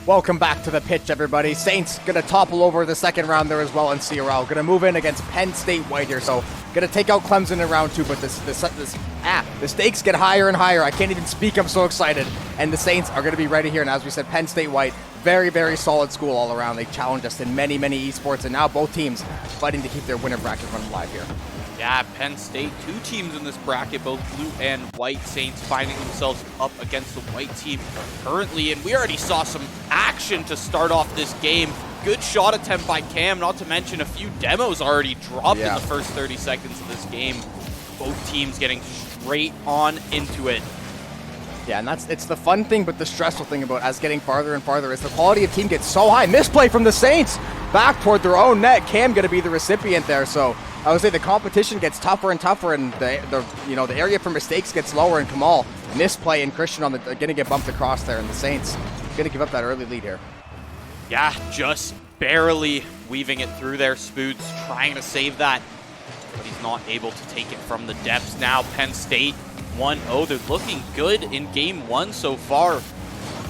Welcome back to the pitch, everybody. Saints gonna topple over the second round there as well in CRL. Gonna move in against Penn State White here, so gonna take out Clemson in round 2, but the stakes get higher and higher. I can't even speak, I'm so excited. And the Saints are gonna be ready here, and as we said, Penn State White, very, very solid school all around. They challenged us in many, many esports, and now both teams fighting to keep their winner bracket run live here. Yeah, Penn State, 2 teams in this bracket, both blue and white. Saints finding themselves up against the white team currently, and we already saw some action to start off this game. Good shot attempt by Cam, not to mention a few demos already dropped in the first 30 seconds of this game. Both teams getting straight on into it. Yeah, and it's the fun thing, but the stressful thing about as getting farther and farther is the quality of team gets so high. Misplay from the Saints back toward their own net. Cam going to be the recipient there, so I would say the competition gets tougher and tougher, and the area for mistakes gets lower. And Kamal misplay and Christian on the going to get bumped across there, and the Saints going to give up that early lead here. Yeah, just barely weaving it through there. Spoods trying to save that, but he's not able to take it from the depths. Now Penn State 1-0. They're looking good in game 1 so far.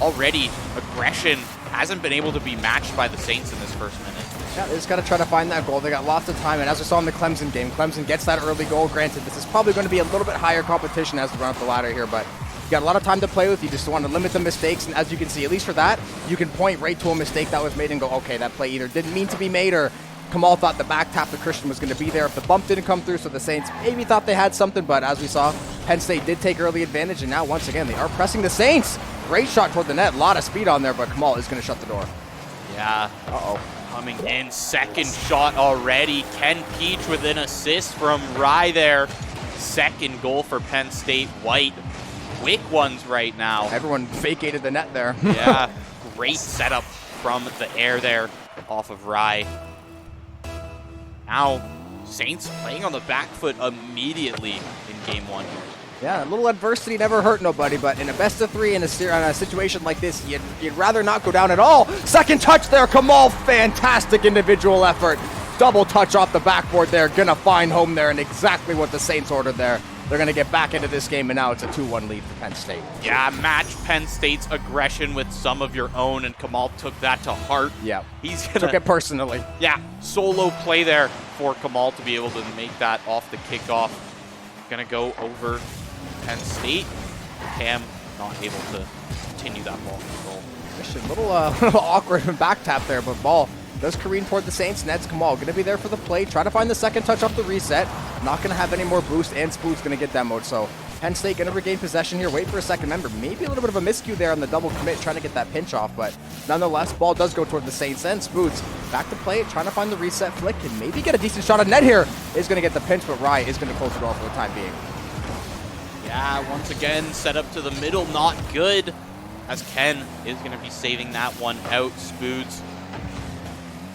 Already aggression hasn't been able to be matched by the Saints in this first minute. Yeah, they just got to try to find that goal. They got lots of time, and as we saw in the Clemson game, Clemson gets that early goal. Granted, this is probably going to be a little bit higher competition as we run up the ladder here, but you got a lot of time to play with. You just want to limit the mistakes, and as you can see, at least for that, you can point right to a mistake that was made and go, okay, that play either didn't mean to be made, or Kamal thought the back tap to Christian was going to be there if the bump didn't come through, so the Saints maybe thought they had something, but as we saw, Penn State did take early advantage, and now once again, they are pressing the Saints. Great shot toward the net, a lot of speed on there, but Kamal is going to shut the door. Yeah. Coming in, second shot already. Ken Peach with an assist from Rye there. Second goal for Penn State White. Quick ones right now. Everyone vacated the net there. Yeah, great setup from the air there off of Rye. Now, Saints playing on the back foot immediately in game 1 here. Yeah, a little adversity never hurt nobody, but in a best of 3 in a situation like this, you'd rather not go down at all. Second touch there, Kamal, fantastic individual effort. Double touch off the backboard there, gonna find home there, and exactly what the Saints ordered there. They're gonna get back into this game, and now it's a 2-1 lead for Penn State. Yeah, match Penn State's aggression with some of your own, and Kamal took that to heart. Yeah, he's gonna took it personally. Yeah, solo play there for Kamal to be able to make that off the kickoff. Gonna go over Penn State. Cam not able to continue that ball control. Christian, a little awkward back tap there, but ball does careen toward the Saints. Nets Kamal going to be there for the play. Try to find the second touch off the reset. Not going to have any more boost, and Spood's going to get demoed. So Penn State going to regain possession here. Wait for a second. Remember, maybe a little bit of a miscue there on the double commit, trying to get that pinch off. But nonetheless, ball does go toward the Saints, and Spood's back to play, trying to find the reset flick, and maybe get a decent shot on net here. Is going to get the pinch, but Rye is going to close the door for the time being. Yeah, once again, set up to the middle, not good, as Ken is going to be saving that one out. Spoods,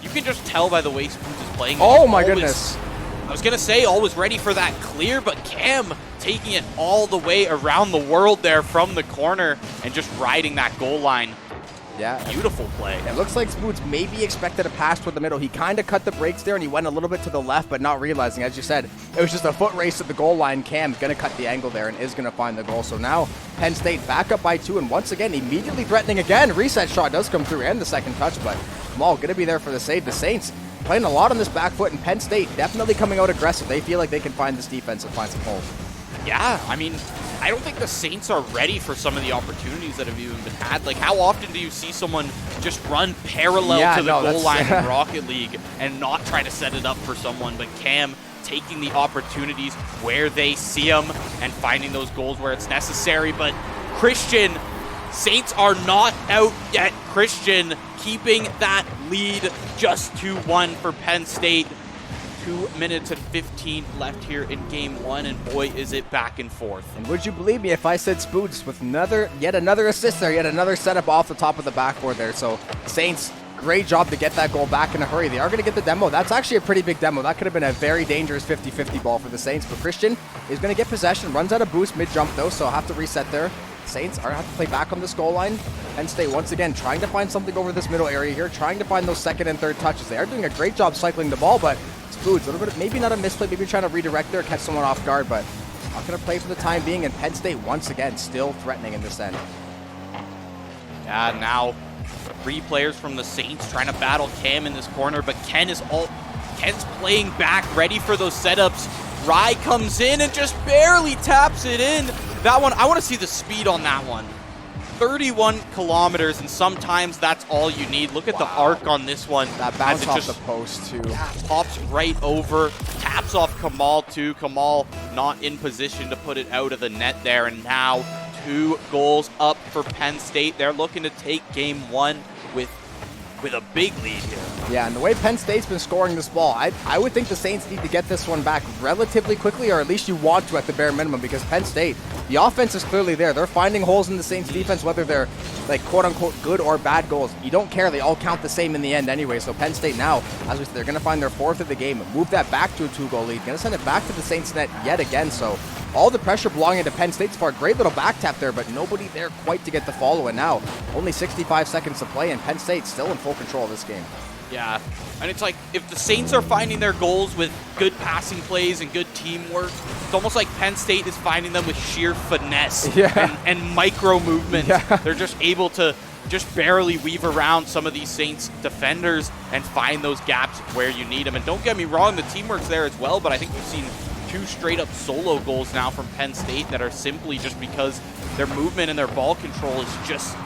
you can just tell by the way Spoods is playing. Oh my goodness. I was going to say always ready for that clear, but Cam taking it all the way around the world there from the corner and just riding that goal line. Yeah. Beautiful play. It looks like Spoods maybe expected a pass toward the middle. He kind of cut the brakes there, and he went a little bit to the left, but not realizing, as you said, it was just a foot race at the goal line. Cam going to cut the angle there and is going to find the goal. So now Penn State back up by 2, and once again, immediately threatening again. Reset shot does come through, and the second touch, but Kamal going to be there for the save. The Saints playing a lot on this back foot, and Penn State definitely coming out aggressive. They feel like they can find this defense and find some holes. Yeah, I mean, I don't think the Saints are ready for some of the opportunities that have even been had. Like, how often do you see someone just run parallel to the goal line in Rocket League and not try to set it up for someone? But Cam taking the opportunities where they see them and finding those goals where it's necessary. But Christian, Saints are not out yet. Christian keeping that lead, just 2-1 for Penn State. 2 minutes and 15 left here in game 1, and boy, is it back and forth. And would you believe me if I said Spoods with yet another assist there, yet another setup off the top of the backboard there. So Saints, great job to get that goal back in a hurry. They are going to get the demo. That's actually a pretty big demo. That could have been a very dangerous 50-50 ball for the Saints, but Christian is going to get possession, runs out of boost mid-jump though, so I'll have to reset there. Saints are going to have to play back on this goal line. Penn State once again trying to find something over this middle area here, trying to find those second and third touches. They are doing a great job cycling the ball, but Spoods, a little bit, maybe not a misplay, maybe trying to redirect there, catch someone off guard, but not going to play for the time being, and Penn State once again still threatening in this end. Yeah, now 3 players from the Saints trying to battle Cam in this corner, but Ken's playing back, ready for those setups. Rye comes in and just barely taps it in. That one, I want to see the speed on that one. 31 kilometers, and sometimes that's all you need. Look at the arc on this one. That bounce off the post, too. Yeah, pops right over, taps off Kamal, too. Kamal not in position to put it out of the net there, and now 2 goals up for Penn State. They're looking to take game 1 with a big lead here. Yeah, and the way Penn State's been scoring this ball, I would think the Saints need to get this one back relatively quickly, or at least you want to at the bare minimum, because Penn State, the offense is clearly there. They're finding holes in the Saints defense, whether they're like quote-unquote good or bad goals. You don't care. They all count the same in the end anyway. So Penn State now, as we said, they're going to find their 4th of the game, move that back to a 2-goal lead, going to send it back to the Saints net yet again. So all the pressure belonging to Penn State's part. Great little back tap there, but nobody there quite to get the follow. And now only 65 seconds to play, and Penn State's still in full control of this game. Yeah, and it's like if the Saints are finding their goals with good passing plays and good teamwork, it's almost like Penn State is finding them with sheer finesse and micro movement. Yeah. They're just able to just barely weave around some of these Saints defenders and find those gaps where you need them. And don't get me wrong, the teamwork's there as well, but I think we've seen 2 straight-up solo goals now from Penn State that are simply just because their movement and their ball control is just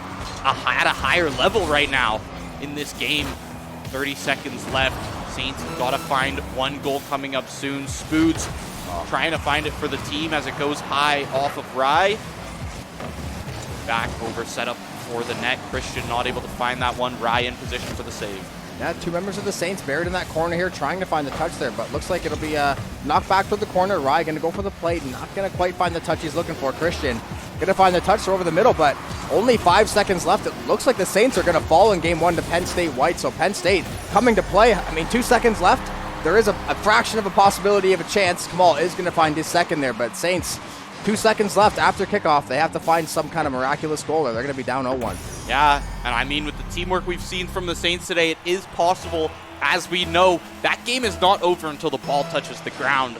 at a higher level right now in this game. 30 seconds left. Saints have got to find 1 goal coming up soon. Spoods trying to find it for the team as it goes high off of Rye. Back over setup for the net. Christian not able to find that one. Rye in position for the save. Yeah, 2 members of the Saints buried in that corner here, trying to find the touch there, but looks like it'll be knocked back to the corner. Rye going to go for the plate, not going to quite find the touch he's looking for. Christian going to find the touch over the middle, but only 5 seconds left. It looks like the Saints are going to fall in game 1 to Penn State White, so Penn State coming to play. I mean, 2 seconds left. There is a fraction of a possibility of a chance. Kamal is going to find his second there, but Saints, 2 seconds left after kickoff. They have to find some kind of miraculous goal, or they're going to be down 0-1. Yeah, and I mean, with the teamwork we've seen from the Saints today, it is possible. As we know, that game is not over until the ball touches the ground.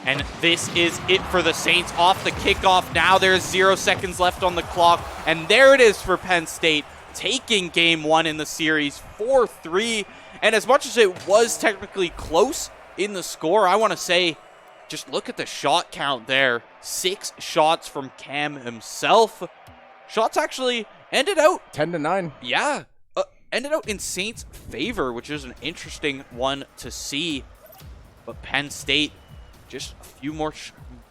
And this is it for the Saints off the kickoff. Now there's 0 seconds left on the clock. And there it is for Penn State, taking game 1 in the series, 4-3. And as much as it was technically close in the score, I want to say, just look at the shot count there. 6 shots from Cam himself. Shots actually ended out 10-9. Yeah, ended out in Saints' favor, which is an interesting one to see. But Penn State, just a few more,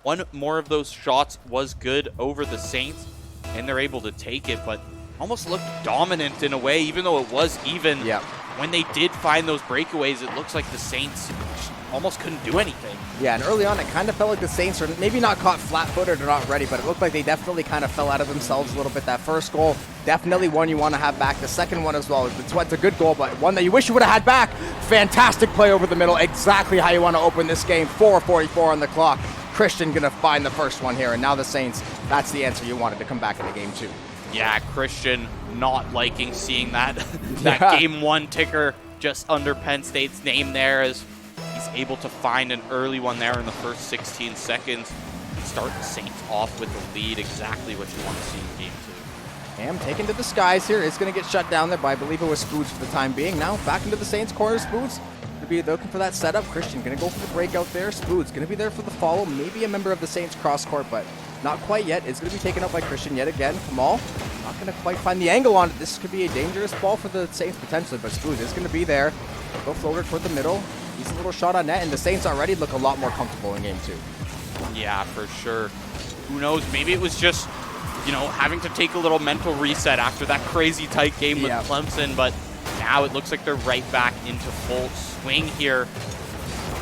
1 more of those shots was good over the Saints, and they're able to take it, but almost looked dominant in a way, even though it was even. Yeah. When they did find those breakaways, it looks like the Saints almost couldn't do anything. Yeah, and early on, it kind of felt like the Saints were maybe not caught flat-footed or not ready, but it looked like they definitely kind of fell out of themselves a little bit. That first goal, definitely one you want to have back. The second one as well, it's a good goal, but one that you wish you would have had back. Fantastic play over the middle, exactly how you want to open this game. 4:44 on the clock. Christian going to find the first one here, and now the Saints, that's the answer you wanted to come back into game 2. Yeah, Christian not liking seeing that game 1 ticker just under Penn State's name there, as he's able to find an early one there in the first 16 seconds and start the Saints off with the lead, exactly what you want to see in game 2. Cam taken to the skies here. It's going to get shut down there by, I believe it was Spoods for the time being. Now back into the Saints corner. Spoods going to be looking for that setup. Christian going to go for the breakout there. Spoods going to be there for the follow. Maybe a member of the Saints cross court, but not quite yet. It's going to be taken up by Christian yet again. Kamal not going to quite find the angle on it. This could be a dangerous ball for the Saints potentially, but Spoods is going to be there. Go floater toward the middle. He's a little shot on net, and the Saints already look a lot more comfortable in game 2. Yeah, for sure. Who knows? Maybe it was just, having to take a little mental reset after that crazy tight game with Clemson, but now it looks like they're right back into full swing here.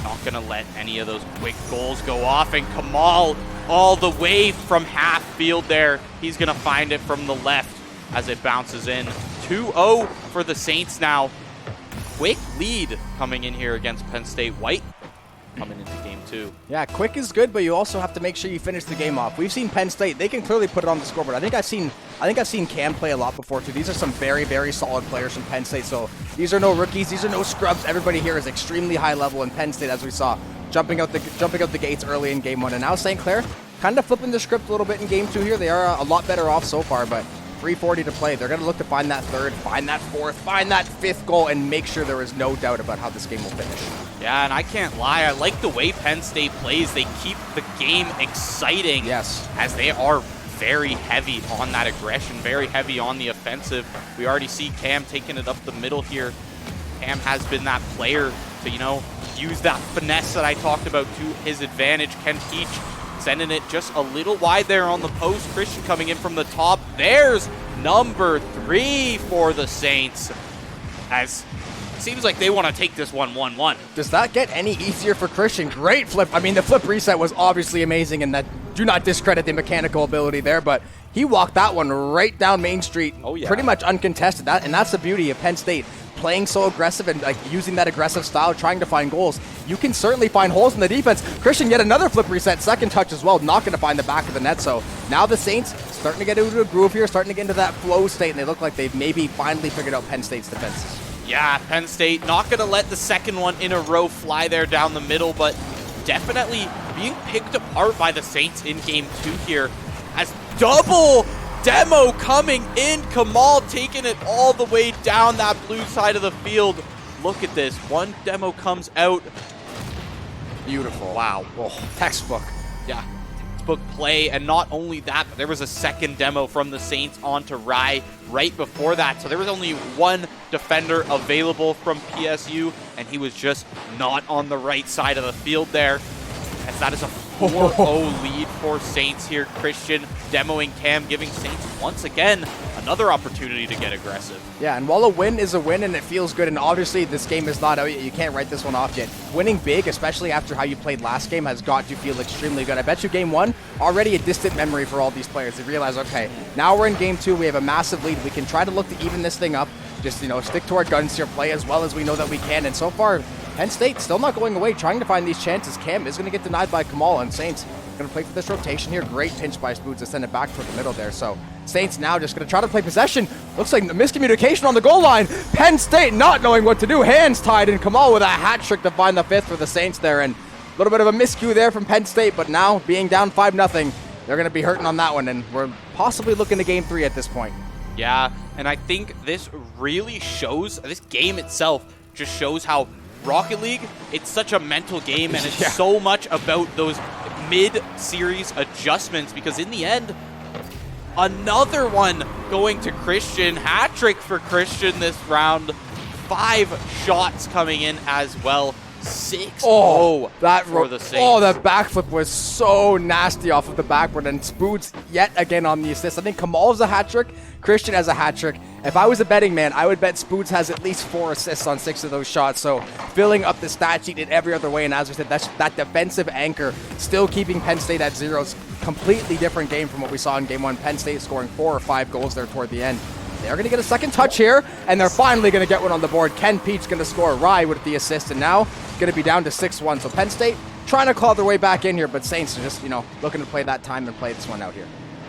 Not going to let any of those quick goals go off, and Kamal all the way from half field there. He's going to find it from the left as it bounces in. 2-0 for the Saints now. Quick lead coming in here against Penn State. White coming into game 2. Yeah, quick is good, but you also have to make sure you finish the game off. We've seen Penn State; they can clearly put it on the scoreboard. I think I've seen Cam play a lot before too. These are some very, very solid players from Penn State. So these are no rookies; these are no scrubs. Everybody here is extremely high level in Penn State, as we saw jumping out the gates early in game 1. And now St. Clair kind of flipping the script a little bit in game 2 here. They are a lot better off so far, but 3:40 to play. They're going to look to find that third, find that fourth, find that fifth goal, and make sure there is no doubt about how this game will finish. Yeah, and I can't lie. I like the way Penn State plays. They keep the game exciting. Yes. As they are very heavy on that aggression, very heavy on the offensive. We already see Cam taking it up the middle here. Cam has been that player to, use that finesse that I talked about to his advantage. Ken Peach sending it just a little wide there on the post. Christian coming in from the top. There's number 3 for the Saints. As it seems like they want to take this one 1-1. Does that get any easier for Christian? Great flip. I mean, the flip reset was obviously amazing, and that do not discredit the mechanical ability there, but he walked that one right down Main Street. Oh, yeah. Pretty much uncontested. And that's the beauty of Penn State. Playing so aggressive and using that aggressive style, trying to find goals. You can certainly find holes in the defense. Christian yet another flip reset, second touch as well, not going to find the back of the net. So now the Saints starting to get into a groove here, starting to get into that flow state, and they look like they've maybe finally figured out Penn State's defenses. Yeah, Penn State not going to let the second one in a row fly there down the middle, but definitely being picked apart by the Saints in game 2 here as double demo coming in. Kamal taking it all the way down that blue side of the field. Look at this. One demo comes out. Beautiful. Wow. Oh, textbook. Yeah. Textbook play. And not only that, but there was a second demo from the Saints onto Rye right before that. So there was only one defender available from PSU, and he was just not on the right side of the field there. As that is a 4-0 lead for Saints here. Christian demoing Cam, giving Saints once again another opportunity to get aggressive. Yeah, and while a win is a win and it feels good, and obviously this game is not out yet, you can't write this one off yet. Winning big, especially after how you played last game, has got to feel extremely good. I bet you game 1, already a distant memory for all these players. They realize, okay, now we're in game 2, we have a massive lead. We can try to look to even this thing up. Just, stick to our guns here, play as well as we know that we can. And so far, Penn State still not going away, trying to find these chances. Cam is going to get denied by Kamal, and Saints going to play for this rotation here. Great pinch by Spoods to send it back toward the middle there. So Saints now just going to try to play possession. Looks like miscommunication on the goal line. Penn State not knowing what to do. Hands tied, and Kamal with a hat trick to find the 5th for the Saints there. And a little bit of a miscue there from Penn State, but now being down 5-0, they're going to be hurting on that one, and we're possibly looking to game 3 at this point. Yeah, and I think this really shows, this game itself just shows how Rocket League, it's such a mental game, and it's so much about those mid-series adjustments, because in the end, another one going to Christian. Hat trick for Christian this round. 5 shots coming in as well. 6-0 for the Saints. Oh, that backflip was so nasty off of the backboard, and Spoods yet again on the assist. I think Kamal's a hat trick, Christian has a hat trick. If I was a betting man, I would bet Spoods has at least 4 assists on 6 of those shots. So filling up the stat sheet in every other way, and as we said, that's that defensive anchor still keeping Penn State at 0s. Completely different game from what we saw in game 1. Penn State scoring 4 or 5 goals there toward the end. They're going to get a second touch here, and they're finally going to get one on the board. Ken Peach going to score. Rye with the assist, and now going to be down to 6-1. So Penn State trying to claw their way back in here, but Saints are just, looking to play that time and play this one out here.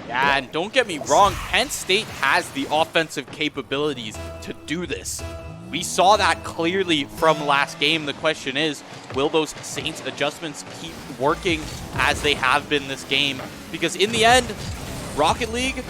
Yeah, and don't get me wrong, Penn State has the offensive capabilities to do this. We saw that clearly from last game. The question is, will those Saints adjustments keep working as they have been this game? Because in the end, Rocket League,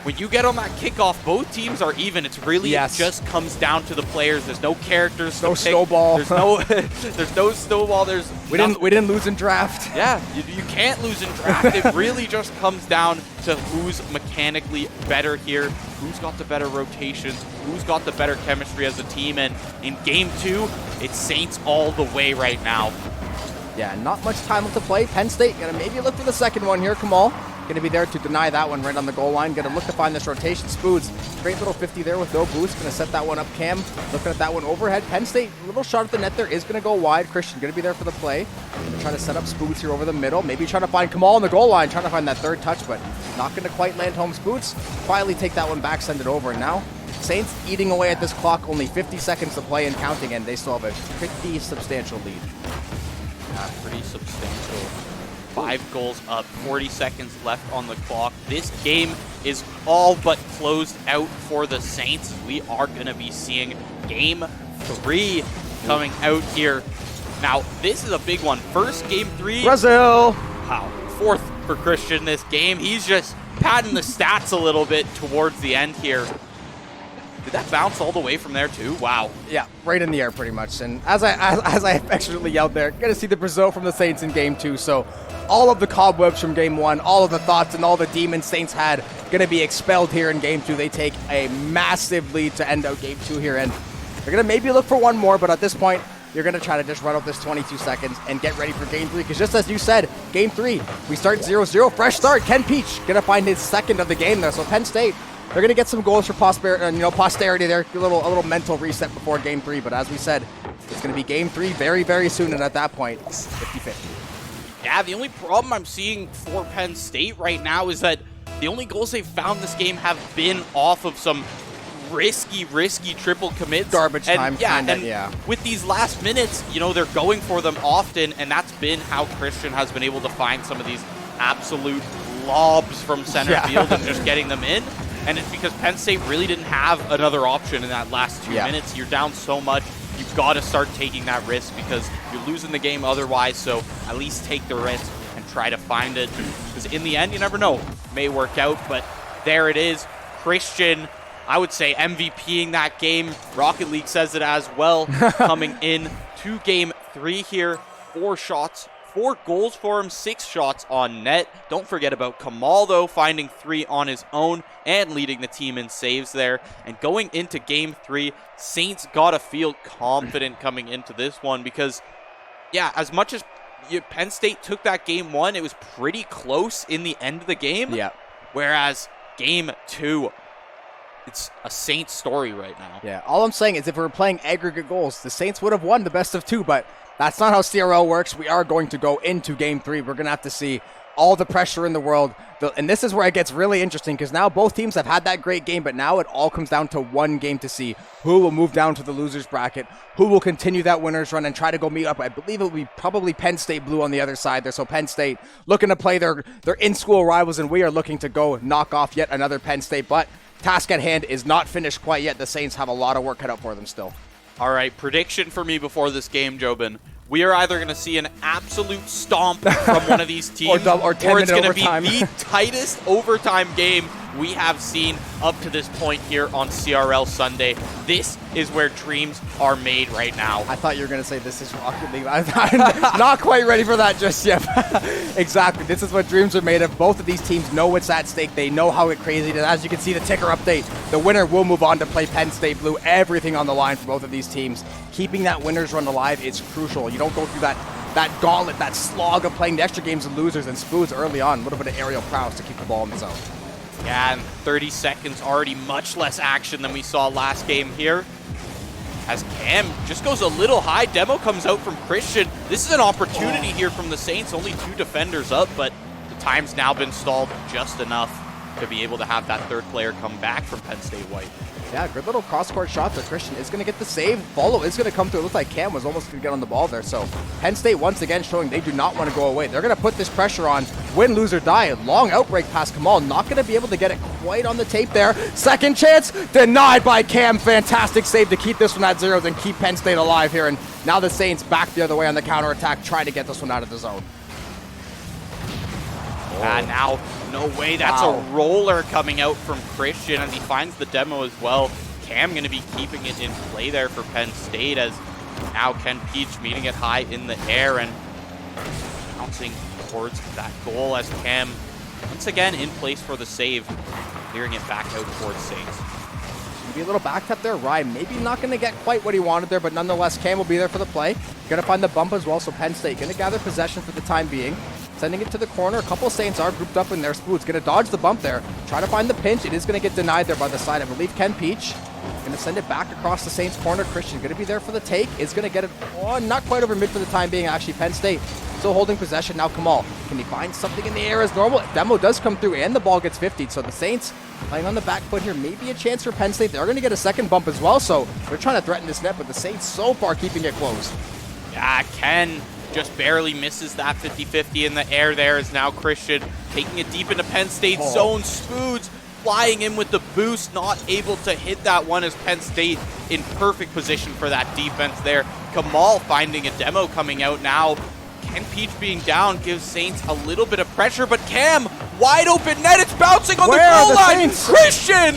when you get on that kickoff, both teams are even. It's really it just comes down to the players. There's no characters. No snowball. There's no there's no snowball. We didn't lose in draft. Yeah, you can't lose in draft. It really just comes down to who's mechanically better here, who's got the better rotations, who's got the better chemistry as a team. And in game 2, it's Saints all the way right now. Yeah, not much time left to play. Penn State gonna maybe look for the second one here. Kamal going to be there to deny that one right on the goal line. Going to look to find this rotation. Spoods, great little 50 there with no boost. Going to set that one up. Cam looking at that one overhead. Penn State, little shot at the net there, is going to go wide. Christian going to be there for the play. Going to try to set up Spoods here over the middle. Maybe trying to find Kamal on the goal line. Trying to find that third touch, but not going to quite land home. Spoods finally take that one back, send it over. And now Saints eating away at this clock. Only 50 seconds to play and counting, and they still have a pretty substantial lead. Pretty substantial. 5 goals up, 40 seconds left on the clock. This game is all but closed out for the Saints. We are going to be seeing game 3 coming out here. Now, this is a big one. First game 3. Brazil. Wow. 4th for Christian this game. He's just padding the stats a little bit towards the end here. Did that bounce all the way from there too? Wow. Yeah, right in the air pretty much. And as I affectionately yelled there, gonna see the Brazil from the Saints in game 2. So all of the cobwebs from game 1, all of the thoughts and all the demons Saints had gonna be expelled here in game 2. They take a massive lead to end out game 2 here, and they're gonna maybe look for one more, but at this point, you're going to try to just run out this 22 seconds and get ready for game 3. Because just as you said, game 3, we start 0-0. Fresh start. Ken Peach going to find his second of the game there. So Penn State, they're going to get some goals for posterity there. A little mental reset before game 3. But as we said, it's going to be game 3 very, very soon. And at that point, 50-50. Yeah, the only problem I'm seeing for Penn State right now is that the only goals they've found this game have been off of some risky triple commits. Garbage time. Yeah. With these last minutes, they're going for them often, and that's been how Christian has been able to find some of these absolute lobs from center field and just getting them in. And it's because Penn State really didn't have another option in that last 2 minutes. You're down so much, you've got to start taking that risk because you're losing the game otherwise, so at least take the risk and try to find it. Because in the end, you never know. It may work out, but there it is. Christian, I would say MVPing that game. Rocket League says it as well. Coming in to game 3 here. 4 shots, 4 goals for him, 6 shots on net. Don't forget about Kamal, though, finding 3 on his own and leading the team in saves there. And going into game 3, Saints got to feel confident coming into this one because, as much as Penn State took that game 1, it was pretty close in the end of the game. Yeah. Whereas game 2, it's a Saints story right now. Yeah, all I'm saying is if we were playing aggregate goals, the Saints would have won the best of 2, but that's not how CRL works. We are going to go into game 3. We're going to have to see all the pressure in the world. And this is where it gets really interesting because now both teams have had that great game, but now it all comes down to one game to see who will move down to the losers bracket, who will continue that winner's run and try to go meet up. I believe it will be probably Penn State Blue on the other side there. So Penn State looking to play their in-school rivals, and we are looking to go knock off yet another Penn State. But task at hand is not finished quite yet. The Saints have a lot of work cut out for them still. All right, prediction for me before this game, Jobin. We are either going to see an absolute stomp from one of these teams, or it's going to be the tightest overtime game we have seen up to this point here on CRL Sunday. This is where dreams are made right now. I thought you were going to say this is Rocket League. I'm not quite ready for that just yet. Exactly. This is what dreams are made of. Both of these teams know what's at stake. They know how crazy it is. As you can see, the ticker update, the winner will move on to play Penn State Blue. Everything on the line for both of these teams. Keeping that winner's run alive is crucial. You don't go through that gauntlet, that slog of playing the extra games and losers and Spoods early on. A little bit of aerial prowess to keep the ball in the zone. Yeah, and 30 seconds, already much less action than we saw last game here. As Cam just goes a little high, demo comes out from Christian. This is an opportunity here from the Saints, only 2 defenders up, but the time's now been stalled just enough to be able to have that third player come back from Penn State White. Yeah, good little cross-court shot there. Christian is going to get the save. Follow is going to come through. It looks like Cam was almost going to get on the ball there. So Penn State once again showing they do not want to go away. They're going to put this pressure on. Win, lose, or die. Long outbreak past Kamal. Not going to be able to get it quite on the tape there. Second chance denied by Cam. Fantastic save to keep this one at 0 and keep Penn State alive here. And now the Saints back the other way on the counterattack, trying to get this one out of the zone. Now, no way. That's a roller coming out from Christian as he finds the demo as well. Cam going to be keeping it in play there for Penn State as now Ken Peach meeting it high in the air and bouncing towards that goal as Cam once again in place for the save, clearing it back out towards Saints. Be a little back tap there. Ryan maybe not going to get quite what he wanted there, but nonetheless, Cam will be there for the play. Going to find the bump as well, so Penn State going to gather possession for the time being. Sending it to the corner. A couple of Saints are grouped up in there. Spoods going to dodge the bump there. Try to find the pinch. It is going to get denied there by the side. I believe Ken Peach. Going to send it back across the Saints corner. Christian going to be there for the take. Is going to get it not quite over mid for the time being. Actually, Penn State still holding possession. Now Kamal. Can he find something in the air as normal? Demo does come through and the ball gets 50'd. So the Saints playing on the back foot here. Maybe a chance for Penn State. They're going to get a second bump as well. So they're trying to threaten this net, but the Saints so far keeping it close. Yeah, Ken just barely misses that 50-50 in the air there is now Christian taking it deep into Penn State's zone. Spoods flying in with the boost, not able to hit that one as Penn State in perfect position for that defense there. Kamal finding a demo coming out now. and Peach being down gives Saints a little bit of pressure, but Cam, wide open net, it's bouncing on the goal line. Christian,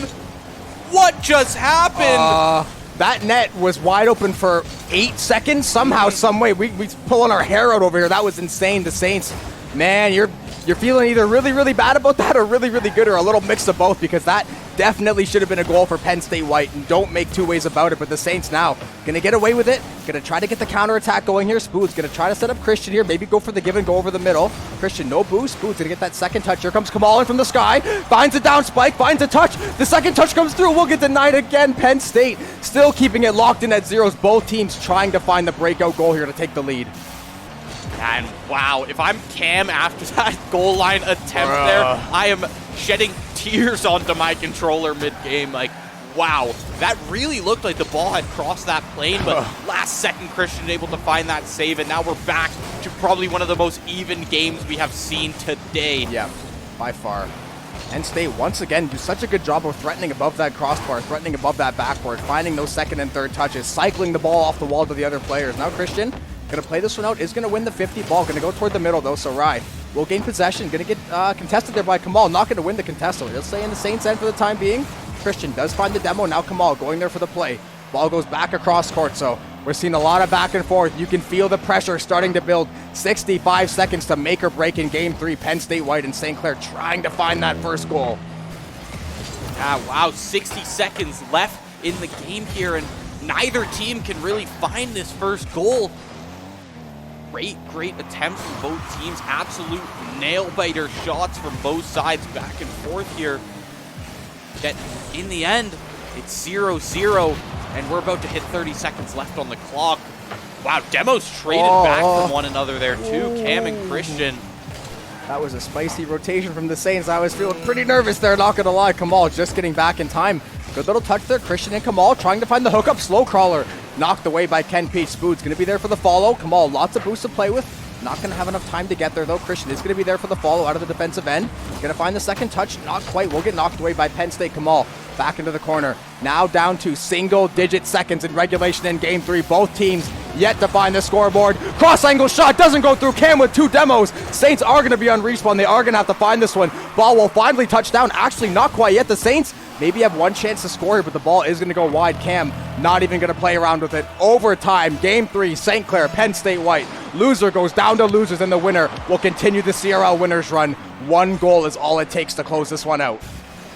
what just happened? That net was wide open for 8 seconds. Somehow, some way, we pulling our hair out over here. That was insane. The Saints, man, you're feeling either really, really bad about that or really, really good, or a little mix of both, because that definitely should have been a goal for Penn State White, and don't make two ways about it. But the Saints now gonna get away with it, gonna try to get the counterattack going here. Spood's gonna try to set up Christian here, maybe go for the give and go over the middle. Christian, no boost. Spood's gonna get that second touch. Here comes Kamal in from the sky, finds a down spike, finds a touch. The second touch comes through, we'll get denied again. Penn State still keeping it locked in at zeros. Both teams trying to find the breakout goal here to take the lead. And wow, if I'm Cam after that goal line attempt there, I am shedding tears onto my controller mid-game. Like, wow, that really looked like the ball had crossed that plane, but last second Christian able to find that save, and now we're back to probably one of the most even games we have seen today. Yeah, by far. Penn State, once again, do such a good job of threatening above that crossbar, threatening above that backboard, finding those second and third touches, cycling the ball off the wall to the other players. Now Christian gonna play this one out, is gonna win the 50 ball, gonna go toward the middle though, so Rye will gain possession, gonna get contested there by Kamal, not gonna win the contest, so he'll stay in the Saints end for the time being. Christian does find the demo, now Kamal going there for the play. Ball goes back across court, so we're seeing a lot of back and forth. You can feel the pressure starting to build. 65 seconds to make or break in game 3. Penn State White and St. Clair trying to find that first goal. Ah, wow, 60 seconds left in the game here, and neither team can really find this first goal. Great attempts from both teams. Absolute nail-biter shots from both sides back and forth here. Yet, in the end, it's 0-0, and we're about to hit 30 seconds left on the clock. Wow, demos traded back from one another there too, Cam and Christian. That was a spicy rotation from the Saints. I was feeling pretty nervous there, not gonna lie. Kamal just getting back in time. Good little touch there. Christian and Kamal trying to find the hookup. Slow crawler knocked away by Ken Peach. Spood's going to be there for the follow. Kamal, lots of boosts to play with. Not going to have enough time to get there, though. Christian is going to be there for the follow out of the defensive end. Going to find the second touch. Not quite. Will get knocked away by Penn State. Kamal back into the corner. Now down to single-digit seconds in regulation in Game 3. Both teams yet to find the scoreboard. Cross-angle shot doesn't go through. Cam with 2 demos. Saints are going to be on respawn. They are going to have to find this one. Ball will finally touch down. Actually, not quite yet. The Saints maybe have one chance to score here, but the ball is going to go wide. Cam not even going to play around with it. Overtime, Game 3, St. Clair, Penn State White. Loser goes down to losers, and the winner will continue the CRL winners run. 1 goal is all it takes to close this one out.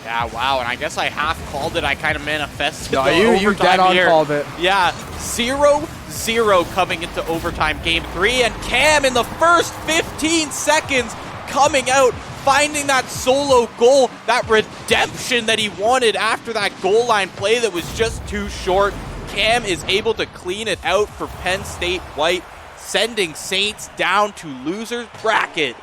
Yeah, wow, and I guess I half called it. I kind of manifested no, the you overtime dead on here. called it. Yeah, 0-0 coming into overtime Game 3, and Cam in the first 15 seconds coming out, finding that solo goal, that redemption that he wanted after that goal line play that was just too short. Cam is able to clean it out for Penn State White, sending Saints down to losers bracket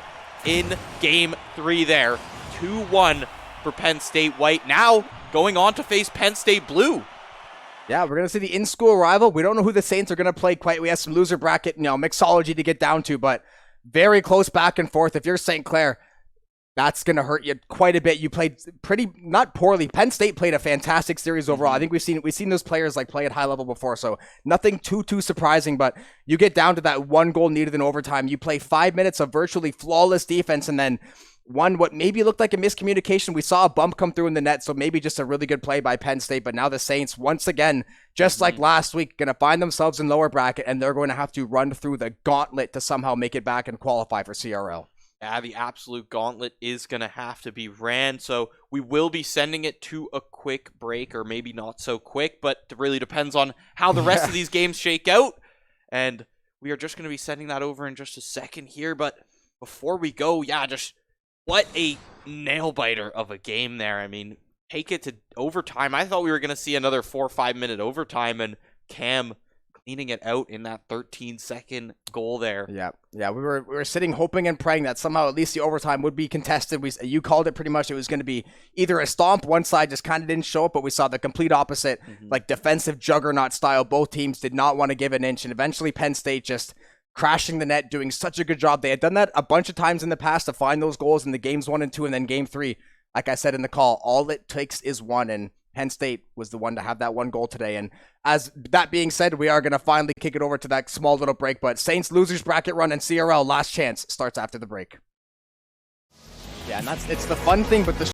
in Game 3 there. 2-1 for Penn State White, now going on to face Penn State Blue. Yeah, we're going to see the in-school rival. We don't know who the Saints are going to play quite. We have some loser bracket, mixology to get down to, but very close back and forth. If you're St. Clair, that's going to hurt you quite a bit. You played not poorly. Penn State played a fantastic series overall. I think we've seen those players play at high level before, so nothing too surprising, but you get down to that 1 goal needed in overtime. You play 5 minutes of virtually flawless defense, and then what maybe looked like a miscommunication. We saw a bump come through in the net, so maybe just a really good play by Penn State, but now the Saints, once again, just like last week, going to find themselves in lower bracket, and they're going to have to run through the gauntlet to somehow make it back and qualify for CRL. Yeah, the absolute gauntlet is going to have to be ran, so we will be sending it to a quick break, or maybe not so quick, but it really depends on how the rest of these games shake out, and we are just going to be sending that over in just a second here, but before we go, just what a nail-biter of a game there. I mean, take it to overtime. I thought we were going to see another 4 or 5 minute overtime, and Cam cleaning it out in that 13-second goal there. Yeah, we were sitting hoping and praying that somehow at least the overtime would be contested. You called it pretty much. It was going to be either a stomp. One side just kind of didn't show up, but we saw the complete opposite, defensive juggernaut style. Both teams did not want to give an inch, and eventually Penn State just crashing the net, doing such a good job. They had done that a bunch of times in the past to find those goals in the games 1 and 2, and then Game 3, like I said in the call, all it takes is 1, and Penn State was the one to have that one goal today. And as that being said, we are going to finally kick it over to that small little break. But Saints losers bracket run and CRL last chance starts after the break. Yeah, and it's the fun thing, but the